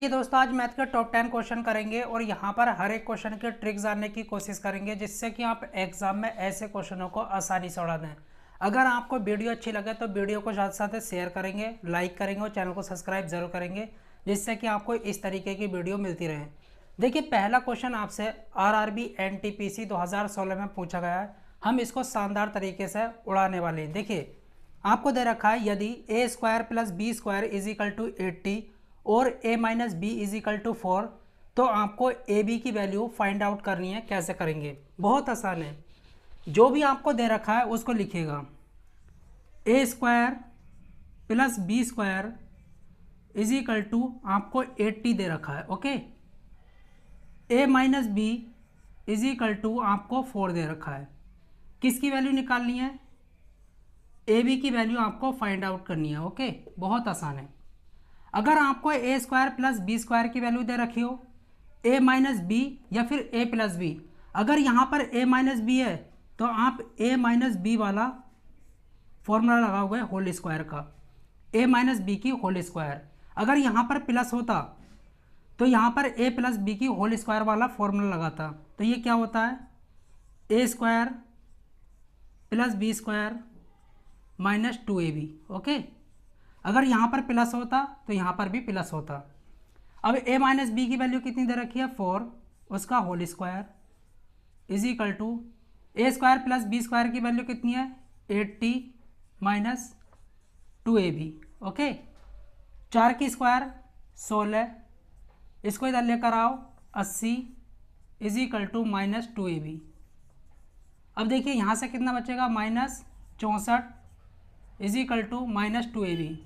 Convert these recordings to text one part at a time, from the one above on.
ये दोस्तों आज मैथ के टॉप 10 क्वेश्चन करेंगे और यहाँ पर हर एक क्वेश्चन की ट्रिक जानने की कोशिश करेंगे जिससे कि आप एग्जाम में ऐसे क्वेश्चनों को आसानी से उड़ा दें। अगर आपको वीडियो अच्छी लगे तो वीडियो को साथ साथ शेयर करेंगे, लाइक करेंगे और चैनल को सब्सक्राइब जरूर करेंगे जिससे कि आपको इस तरीके की वीडियो मिलती रहे। देखिए पहला क्वेश्चन आपसे RRB NTPC 2016 में पूछा गया है। हम इसको शानदार तरीके से उड़ाने वाले हैं। देखिए आपको दे रखा है यदि a² + b² = 80 और a - b = 4 तो आपको ab की वैल्यू फाइंड आउट करनी है। कैसे करेंगे? बहुत आसान है। जो भी आपको दे रखा है उसको लिखिएगा। a² + b² = आपको 80 दे रखा है। ओके, a - b = आपको 4 दे रखा है। किसकी वैल्यू निकालनी है? ab की वैल्यू आपको फाइंड आउट करनी है। ओके, बहुत आसान है। अगर आपको a² + b² की वैल्यू दे रखी हो, a - b या फिर a + b, अगर यहाँ पर a - b है तो आप a - b वाला फॉर्मूला लगाओगे होल स्क्वायर का, a - b की होल स्क्वायर। अगर यहाँ पर प्लस होता तो यहाँ पर a + b की होल स्क्वायर वाला फॉर्मूला लगाता। तो ये क्या होता है? a² + b² - 2ab। ओके, अगर यहाँ पर प्लस होता तो यहाँ पर भी प्लस होता। अब a - b की वैल्यू कितनी दे रखी है? 4, उसका होल स्क्वायर = a² + b² की वैल्यू कितनी है? 80 - 2ab। ओके, 4 की स्क्वायर 16, इसको इधर लेकर आओ 80 = -2ab। अब देखिए यहाँ से कितना बचेगा? -64 = -2ab।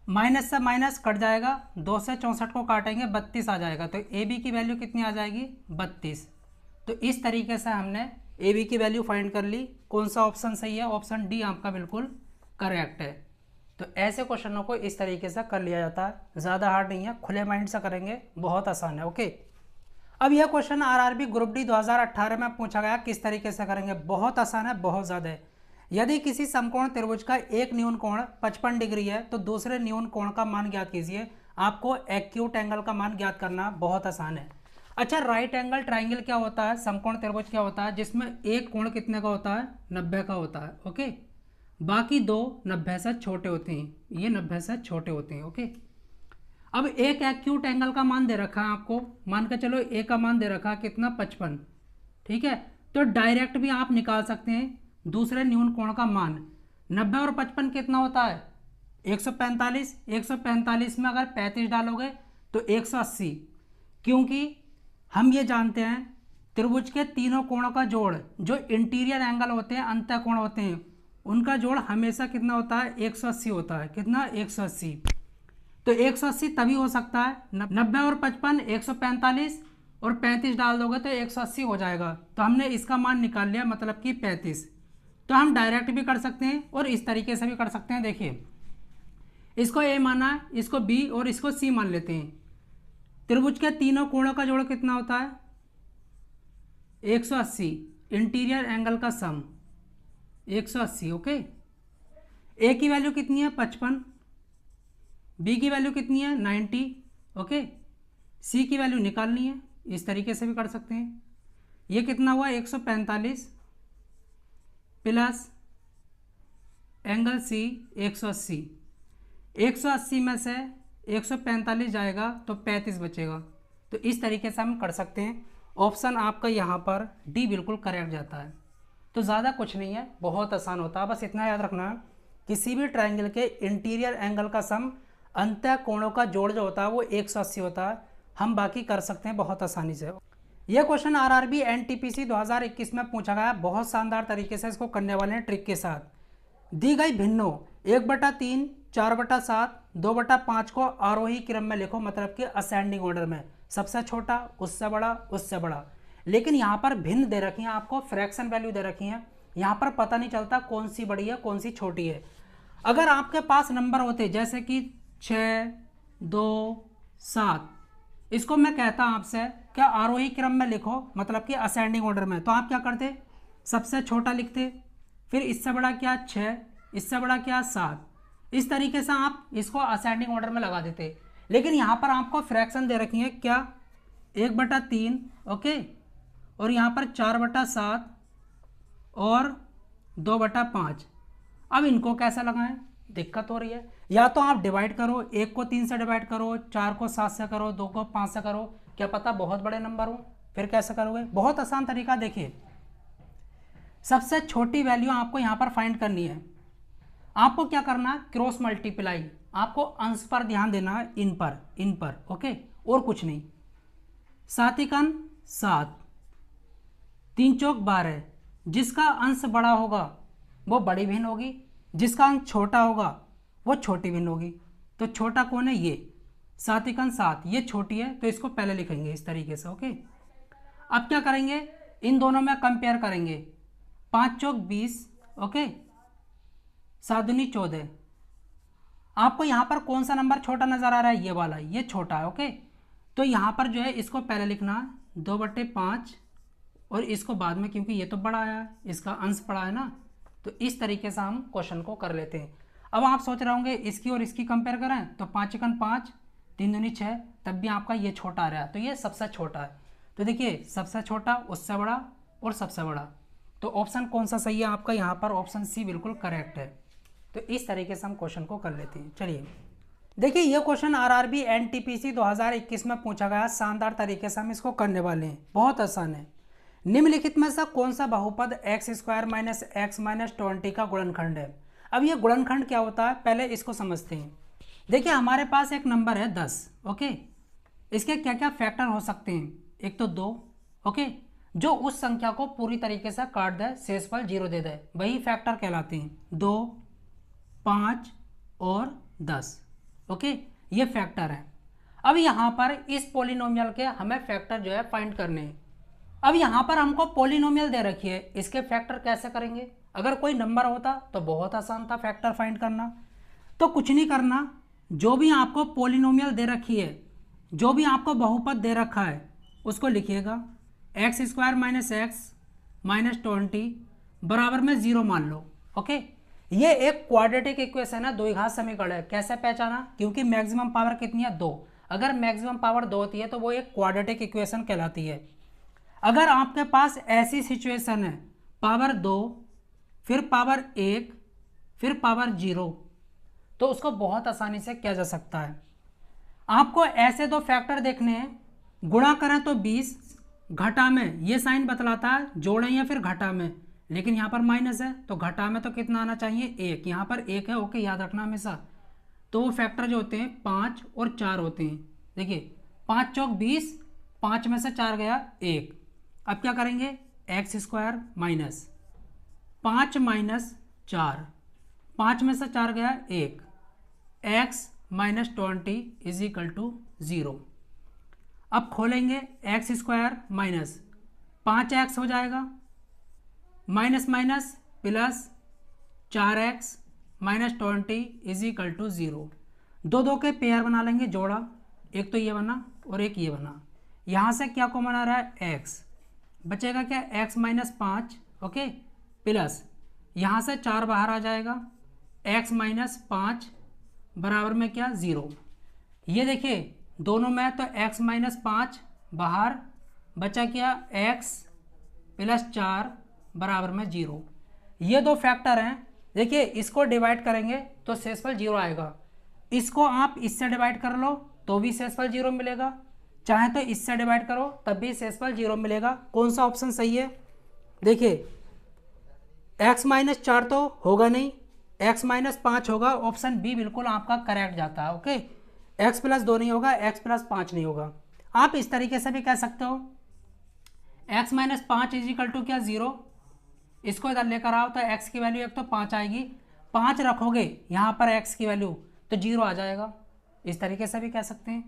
माइनस से माइनस कट जाएगा, 2 से 64 को काटेंगे 32 आ जाएगा। तो ए बी की वैल्यू कितनी आ जाएगी? 32। तो इस तरीके से हमने ए बी की वैल्यू फाइंड कर ली। कौन सा ऑप्शन सही है? ऑप्शन डी आपका बिल्कुल करेक्ट है। तो ऐसे क्वेश्चनों को इस तरीके से कर लिया जाता है। ज़्यादा हार्ड नहीं है, खुले माइंड से करेंगे, बहुत आसान है। ओके, अब यह क्वेश्चन RRB ग्रुप डी 2018 में पूछा गया। किस तरीके से करेंगे? बहुत आसान है, बहुत ज़्यादा है। यदि किसी समकोण त्रिभुज का एक न्यून कोण 55 डिग्री है तो दूसरे न्यून कोण का मान ज्ञात कीजिए। आपको एक्यूट एंगल का मान ज्ञात करना बहुत आसान है। अच्छा, राइट एंगल ट्राइंगल क्या होता है? समकोण त्रिभुज क्या होता है? जिसमें एक कोण कितने का होता है? 90 का होता है। ओके, बाकी दो 90 से छोटे होते हैं, ये 90 से छोटे होते हैं। ओके, अब एक एक्यूट एंगल का मान दे रखा है आपको, मान के चलो ए का मान दे रखा है कितना? 55। ठीक है, तो डायरेक्ट भी आप निकाल सकते हैं दूसरे न्यून कोण का मान। 90 और 55 कितना होता है? 145। 145 में अगर 35 डालोगे तो 180। क्योंकि हम ये जानते हैं त्रिभुज के तीनों कोणों का जोड़, जो इंटीरियर एंगल होते हैं, अंतः कोण होते हैं, उनका जोड़ हमेशा कितना होता है? 180 होता है। कितना? 180। तो 180 तभी हो सकता है 90 और 55, 145 और 35 डाल दोगे तो 180 हो जाएगा। तो हमने इसका मान निकाल लिया, मतलब कि 35। तो हम डायरेक्ट भी कर सकते हैं और इस तरीके से भी कर सकते हैं। देखिए, इसको ए माना, इसको बी और इसको सी मान लेते हैं। त्रिभुज के तीनों कोणों का जोड़ कितना होता है? 180। इंटीरियर एंगल का सम 180। ओके, ए की वैल्यू कितनी है? 55। बी की वैल्यू कितनी है? 90। ओके, सी की वैल्यू निकालनी है, इस तरीके से भी कर सकते हैं। ये कितना हुआ? 145 प्लस एंगल सी 180। 180 में से 145 जाएगा तो 35 बचेगा। तो इस तरीके से हम कर सकते हैं। ऑप्शन आपका यहाँ पर डी बिल्कुल करेक्ट जाता है। तो ज़्यादा कुछ नहीं है, बहुत आसान होता है। बस इतना याद रखना है, किसी भी ट्राइंगल के इंटीरियर एंगल का सम अंतः कोणों का जोड़ जो होता है वो 180 होता है। हम बाकी कर सकते हैं बहुत आसानी से। यह क्वेश्चन RRB NTPC 2021 में पूछा गया। बहुत शानदार तरीके से इसको करने वाले हैं ट्रिक के साथ। दी गई भिन्नों 1/3, 4/7, 2/5 को आरोही क्रम में लिखो, मतलब कि असेंडिंग ऑर्डर में, सबसे छोटा उससे बड़ा उससे बड़ा। लेकिन यहाँ पर भिन्न दे रखी हैं, आपको फ्रैक्शन वैल्यू दे रखी हैं। यहाँ पर पता नहीं चलता कौन सी बड़ी है कौन सी छोटी है। अगर आपके पास नंबर होते जैसे कि 6, 2, 7, इसको मैं कहता आपसे क्या आरोही क्रम में लिखो, मतलब कि असेंडिंग ऑर्डर में, तो आप क्या करते? सबसे छोटा लिखते, फिर इससे बड़ा क्या 6, इससे बड़ा क्या 7। इस तरीके से आप इसको असेंडिंग ऑर्डर में लगा देते। लेकिन यहाँ पर आपको फ्रैक्शन दे रखी है क्या, 1/3, ओके, और यहाँ पर 4/7 और 2/5। अब इनको कैसे लगाएं, दिक्कत हो रही है। या तो आप डिवाइड करो, 1 को 3 से डिवाइड करो, 4 को 7 से करो, 2 को 5 से करो, क्या पता बहुत बड़े नंबर हो। फिर कैसे करोगे, बहुत आसान तरीका। देखिए सबसे छोटी वैल्यू आपको यहाँ पर फाइंड करनी है। आपको क्या करना, क्रॉस मल्टीप्लाई, आपको अंश पर ध्यान देना है, इन पर, ओके, और कुछ नहीं। 7 एकम 7, 3 चौक 12, जिसका अंश बड़ा होगा वो बड़ी भिन्न होगी, जिसका अंश छोटा होगा वो छोटी भिन्न होगी। तो छोटा कौन है, ये 7 एकम 7, ये छोटी है तो इसको पहले लिखेंगे इस तरीके से, ओके। अब क्या करेंगे, इन दोनों में कंपेयर करेंगे, 5 चौक 20, ओके, 7 दूनी 14। आपको यहाँ पर कौन सा नंबर छोटा नजर आ रहा है, ये वाला, ये छोटा है, ओके। तो यहाँ पर जो है इसको पहले लिखना 2/5 और इसको बाद में, क्योंकि ये तो बड़ा आया, इसका अंश बड़ा है ना। तो इस तरीके से हम क्वेश्चन को कर लेते हैं। अब आप सोच रहे होंगे इसकी और इसकी कंपेयर करें तो 5 एकम 5, 3 दूनी 6, तब भी आपका ये छोटा आ रहा है, तो ये सबसे छोटा है। तो देखिए सबसे छोटा, उससे बड़ा और सबसे बड़ा, तो ऑप्शन कौन सा सही है आपका, यहाँ पर ऑप्शन सी बिल्कुल करेक्ट है। तो इस तरीके से हम क्वेश्चन को कर लेते हैं। चलिए देखिए ये क्वेश्चन आरआरबी एनटीपीसी 2021 में पूछा गया, शानदार तरीके से हम इसको करने वाले हैं, बहुत आसान है। निम्नलिखित में से कौन सा बहुपद x² - x - 20 का गुणनखंड है। अब ये गुणनखंड क्या होता है, पहले इसको समझते हैं। देखिए हमारे पास एक नंबर है 10, ओके, इसके क्या क्या फैक्टर हो सकते हैं, एक तो 2, ओके, जो उस संख्या को पूरी तरीके से काट दे, शेषफल 0 दे दे, वही फैक्टर कहलाते हैं। 2, 5 और 10, ओके, ये फैक्टर है। अब यहाँ पर इस पॉलिनोमियल के हमें फैक्टर जो है फाइंड करने हैं। अब यहाँ पर हमको पॉलिनोमियल दे रखी है, इसके फैक्टर कैसे करेंगे। अगर कोई नंबर होता तो बहुत आसान था फैक्टर फाइंड करना। तो कुछ नहीं करना, जो भी आपको पॉलिनोमियल दे रखी है, जो भी आपको बहुपद दे रखा है उसको लिखिएगा, x² - x - 20 बराबर में 0 मान लो, ओके। ये एक क्वाड्रेटिक इक्वेशन है, द्विघात समीकरण है। कैसे पहचाना, क्योंकि मैक्सिमम पावर कितनी है, 2। अगर मैक्सिमम पावर 2 होती है तो वो एक क्वाड्रेटिक इक्वेशन कहलाती है। अगर आपके पास ऐसी सिचुएशन है, पावर 2 फिर पावर 1 फिर पावर 0, तो उसको बहुत आसानी से किया जा सकता है। आपको ऐसे दो फैक्टर देखने हैं, गुणा करें तो 20, घटा में ये साइन बतलाता है जोड़ें या फिर घटा में, लेकिन यहाँ पर माइनस है तो घटा में तो कितना आना चाहिए, 1। यहाँ पर 1 है, ओके, याद रखना हमेशा। तो वो फैक्टर जो होते हैं 5 और 4 होते हैं। देखिए 5 चौक 20, 5 में से 4 गया 1। अब क्या करेंगे, x² माइनस 5 - 4, 5 में से 4 गया 1, x - 20 = 0। अब खोलेंगे, x² माइनस 5x हो जाएगा, माइनस माइनस प्लस 4x - 20 = 0। दो दो के पेयर बना लेंगे, जोड़ा, एक तो ये बना और एक ये बना। यहाँ से क्या कॉमन आ रहा है, x बचेगा क्या, x - 5, ओके, प्लस यहाँ से 4 बाहर आ जाएगा, x - 5 बराबर में क्या, 0। ये देखिए दोनों में तो x - 5 बाहर, बचा क्या, x + 4 बराबर में 0। ये दो फैक्टर हैं। देखिए इसको डिवाइड करेंगे तो शेषफल 0 आएगा, इसको आप इससे डिवाइड कर लो तो भी शेषफल 0 मिलेगा, चाहे तो इससे डिवाइड करो तब भी शेषफल 0 मिलेगा। कौन सा ऑप्शन सही है, देखिए x - 4 तो होगा नहीं, x - 5 होगा, ऑप्शन बी बिल्कुल आपका करेक्ट जाता है, ओके। x + 2 नहीं होगा, x + 5 नहीं होगा। आप इस तरीके से भी कह सकते हो, x - 5 = क्या, 0। इसको इधर लेकर आओ तो x की वैल्यू एक तो 5 आएगी, 5 रखोगे यहाँ पर x की वैल्यू तो 0 आ जाएगा। इस तरीके से भी कह सकते हैं,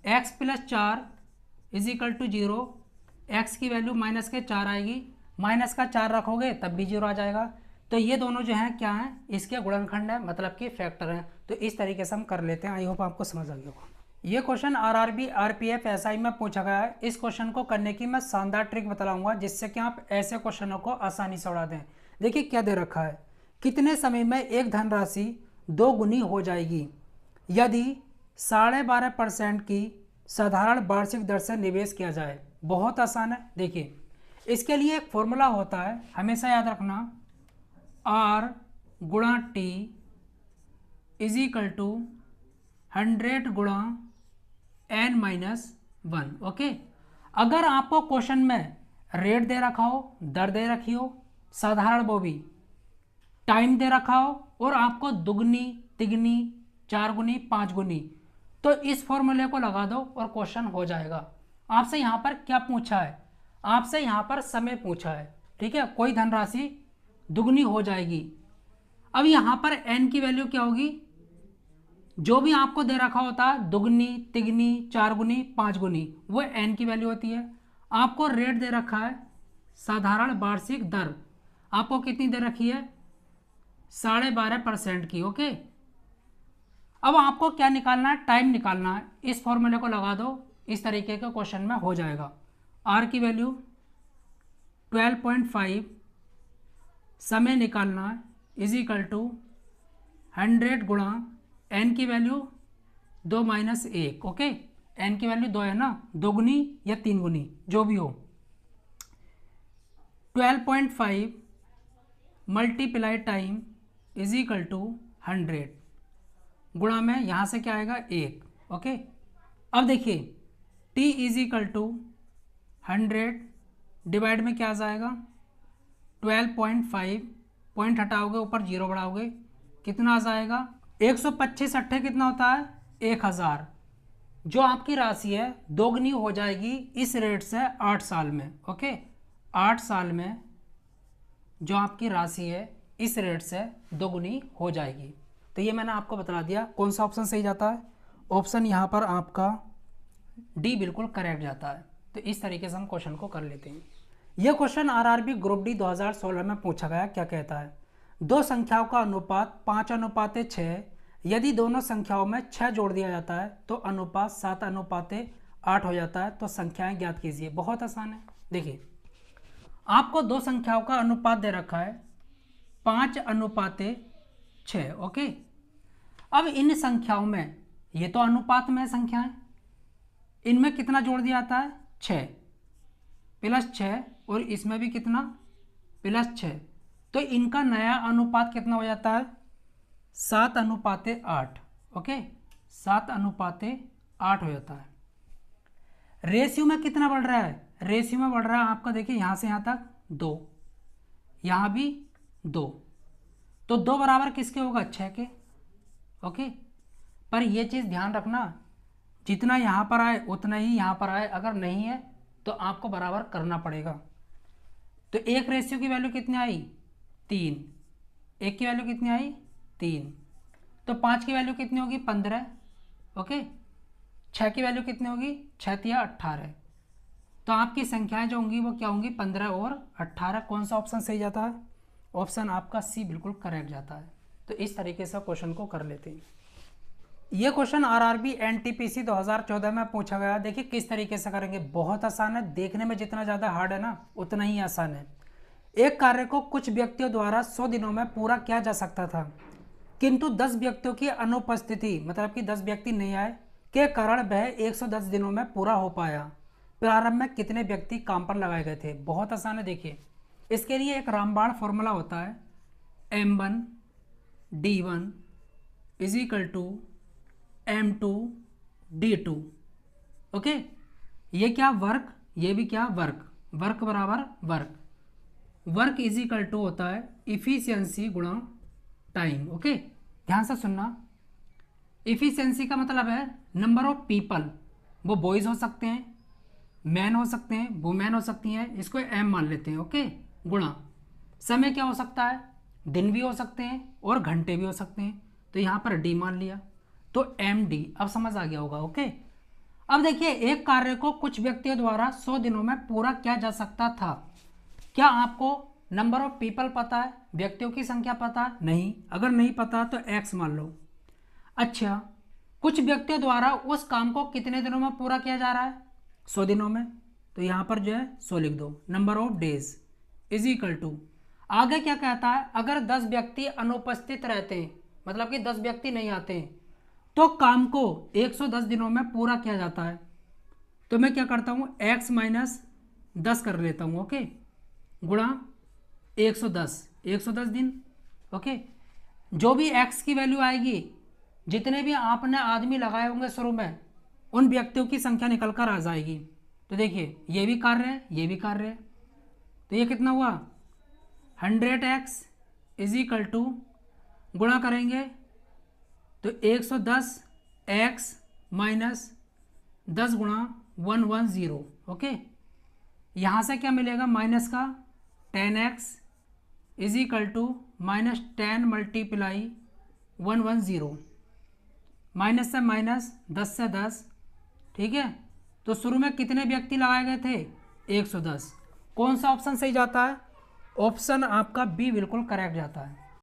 x + 4 = 0, x की वैल्यू -4 आएगी, माइनस का 4 रखोगे तब भी 0 आ जाएगा। तो ये दोनों जो हैं क्या हैं, इसके गुणनखंड है, मतलब कि फैक्टर हैं। तो इस तरीके से हम कर लेते हैं। आई होप आपको समझ आ गया होगा। ये क्वेश्चन आरआरबी आरपीएफ एसआई में पूछा गया है। इस क्वेश्चन को करने की मैं शानदार ट्रिक बताऊंगा, जिससे कि आप ऐसे क्वेश्चनों को आसानी से उड़ा दें। देखिए क्या दे रखा है, कितने समय में एक धनराशि 2 गुनी हो जाएगी यदि 12.5% की साधारण वार्षिक दर से निवेश किया जाए। बहुत आसान है। देखिए इसके लिए एक फॉर्मूला होता है, हमेशा याद रखना, R गुणा T इज इक्वल टू 100 गुणा n-1। ओके, अगर आपको क्वेश्चन में रेट दे रखा हो, दर दे रखी हो, साधारण वो भी, टाइम दे रखा हो और आपको दुगनी तिगनी 4 गुनी 5 गुनी, तो इस फॉर्मूले को लगा दो और क्वेश्चन हो जाएगा। आपसे यहाँ पर क्या पूछा है? आपसे यहाँ पर समय पूछा है, ठीक है, कोई धनराशि दुगनी हो जाएगी। अब यहाँ पर n की वैल्यू क्या होगी? जो भी आपको दे रखा होता है दुगनी तिगनी 4 गुनी 5 गुनी, वो n की वैल्यू होती है। आपको रेट दे रखा है साधारण वार्षिक दर, आपको कितनी दे रखी है? 12.5% की। ओके, अब आपको क्या निकालना है? टाइम निकालना है। इस फॉर्मूले को लगा दो, इस तरीके के क्वेश्चन में हो जाएगा। r की वैल्यू 12.5, समय निकालना है इज इक्वल टू 100 गुणा n की वैल्यू 2 माइनस 1। ओके, n की वैल्यू 2 है ना, 2 गुनी या 3 गुनी जो भी हो। 12.5 multiply time is equal to 100 गुणा में यहाँ से क्या आएगा? 1। ओके, अब देखिए t is equal to 100 divide में क्या आ जाएगा? 12.5, पॉइंट हटाओगे ऊपर 0 बढ़ाओगे, कितना आ जाएगा? 125 अट्ठे कितना होता है? 1000। जो आपकी राशि है दोगुनी हो जाएगी इस रेट से 8 साल में। ओके, 8 साल में जो आपकी राशि है इस रेट से दोगुनी हो जाएगी। तो ये मैंने आपको बता दिया। कौन सा ऑप्शन सही जाता है? ऑप्शन यहाँ पर आपका डी बिल्कुल करेक्ट जाता है। तो इस तरीके से हम क्वेश्चन को कर लेते हैं। यह क्वेश्चन आरआरबी ग्रुप डी 2016 में पूछा गया। क्या कहता है? दो संख्याओं का अनुपात 5:6, यदि दोनों संख्याओं में 6 जोड़ दिया जाता है तो अनुपात 7:8 हो जाता है। तो संख्याएं ज्ञात कीजिए। बहुत आसान है। देखिए आपको दो संख्याओं का अनुपात दे रखा है 5:6। ओके, अब इन संख्याओं में, ये तो अनुपात में संख्याएं, इनमें कितना जोड़ दिया जाता है? 6 प्लस 6, और इसमें भी कितना? +6। तो इनका नया अनुपात कितना हो जाता है? 7:8। ओके, 7:8 हो जाता है। रेशियो में कितना बढ़ रहा है? रेशियो में बढ़ रहा है आपका, देखिए यहाँ से यहाँ तक 2, यहाँ भी 2, तो 2 बराबर किसके होगा? 6 के। ओके, पर ये चीज़ ध्यान रखना, जितना यहाँ पर आए उतना ही यहाँ पर आए, अगर नहीं है तो आपको बराबर करना पड़ेगा। तो एक रेशियो की वैल्यू कितनी आई? 3। एक की वैल्यू कितनी आई? 3। तो 5 की वैल्यू कितनी होगी? 15। ओके, 6 की वैल्यू कितनी होगी? 6 या 18। तो आपकी संख्याएं जो होंगी वो क्या होंगी? 15 और 18। कौन सा ऑप्शन सही जाता है? ऑप्शन आपका सी बिल्कुल करेक्ट जाता है। तो इस तरीके से क्वेश्चन को कर लेते हैं। ये क्वेश्चन आरआरबी एनटीपीसी 2014 में पूछा गया। देखिए किस तरीके से करेंगे। बहुत आसान है, देखने में जितना ज़्यादा हार्ड है ना उतना ही आसान है। एक कार्य को कुछ व्यक्तियों द्वारा 100 दिनों में पूरा किया जा सकता था, किंतु 10 व्यक्तियों की अनुपस्थिति, मतलब कि 10 व्यक्ति नहीं आए, के कारण वह 110 दिनों में पूरा हो पाया। प्रारंभ में कितने व्यक्ति काम पर लगाए गए थे? बहुत आसान है। देखिए इसके लिए एक रामबाण फॉर्मूला होता है, M1 D1 is equal to M2 D2। Okay, ये क्या? वर्क, ये भी क्या? वर्क। वर्क बराबर work. Work is equal to होता है इफिशियंसी गुणा टाइम। ओके, ध्यान से सुनना। इफिशियंसी का मतलब है नंबर ऑफ पीपल, वो बॉयज हो सकते हैं, मैन हो सकते हैं, वुमेन हो सकती हैं, इसको M मान लेते हैं। ओके, गुणा समय क्या हो सकता है? दिन भी हो सकते हैं और घंटे भी हो सकते हैं, तो यहाँ पर D मान लिया, तो MD। अब समझ आ गया होगा। ओके, अब देखिए एक कार्य को कुछ व्यक्तियों द्वारा 100 दिनों में पूरा किया जा सकता था। क्या आपको नंबर ऑफ पीपल पता है? व्यक्तियों की संख्या पता है? नहीं। अगर नहीं पता तो X मान लो। अच्छा, कुछ व्यक्तियों द्वारा उस काम को कितने दिनों में पूरा किया जा रहा है? 100 दिनों में, तो यहाँ पर जो है 100 लिख दो। Number of days is equal to, आगे क्या कहता है? अगर 10 व्यक्ति अनुपस्थित रहते हैं, मतलब कि 10 व्यक्ति नहीं आते हैं, तो काम को 110 दिनों में पूरा किया जाता है। तो मैं क्या करता हूँ, x माइनस 10 कर लेता हूँ, ओके, गुणा 110 दिन, ओके। जो भी x की वैल्यू आएगी, जितने भी आपने आदमी लगाए होंगे शुरू में, उन व्यक्तियों की संख्या निकल कर आ जाएगी। तो देखिए ये भी कार्य है, ये भी कार्य है, तो ये कितना हुआ 100x इज इक्वल टू, गुणा करेंगे तो 110x माइनस 10 गुणा 110, ओके। यहाँ से क्या मिलेगा, माइनस का 10x is equal to minus 10 multiply 110, minus से माइनस 10 से 10, ठीक है। तो शुरू में कितने व्यक्ति लगाए गए थे, 110। कौन सा ऑप्शन सही जाता है, ऑप्शन आपका बी बिल्कुल करेक्ट जाता है।